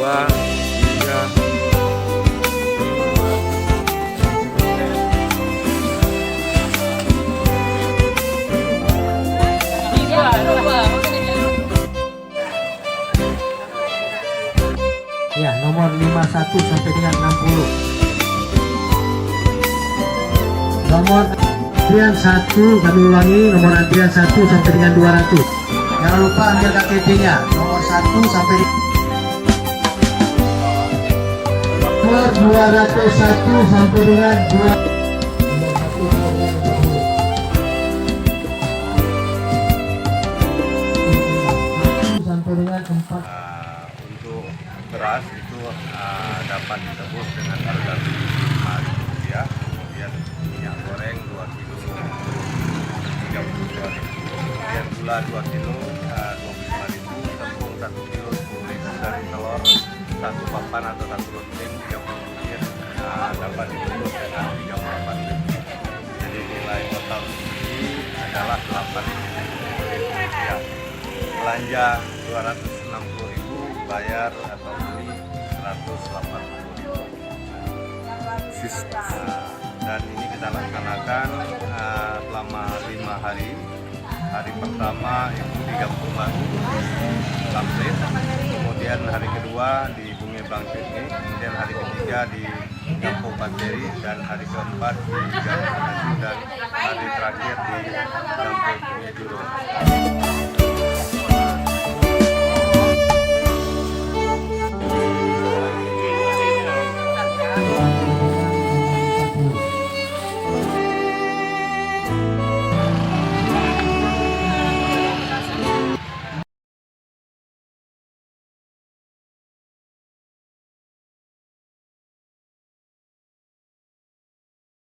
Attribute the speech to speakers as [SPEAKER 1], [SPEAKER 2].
[SPEAKER 1] Ya, nomor 51 sampai dengan 60. Nomor antrian 1, kami ulangi, nomor antrian 1 sampai dengan 200. Jangan lupa ambil KTP-nya, nomor 1 sampai nomor 201 sampai dengan 2 sampai dengan 4.
[SPEAKER 2] Untuk beras itu dapat ditebus dengan harga Rp5.000, kemudian minyak goreng 2 kilo Rp32.000, kemudian gula 2 kilo Rp25.000, tepung 1 kilo Rp10.000, dan telur 1 papan atau 1 loting 30 butir dapat ditebus dengan Rp38.000. Jadi nilai total ini adalah Rp8.000. Belanja Rp260.000, bayar atau beli Rp180.000. Dan ini kita laksanakan selama 5 hari. Hari pertama itu di Kampung Baru Tamrin, kemudian hari kedua di Bumi Bangkit ini, kemudian hari ketiga di Kampung Panteri, dan hari keempat di Kampung Naju, dan hari terakhir di Kampung Jurong.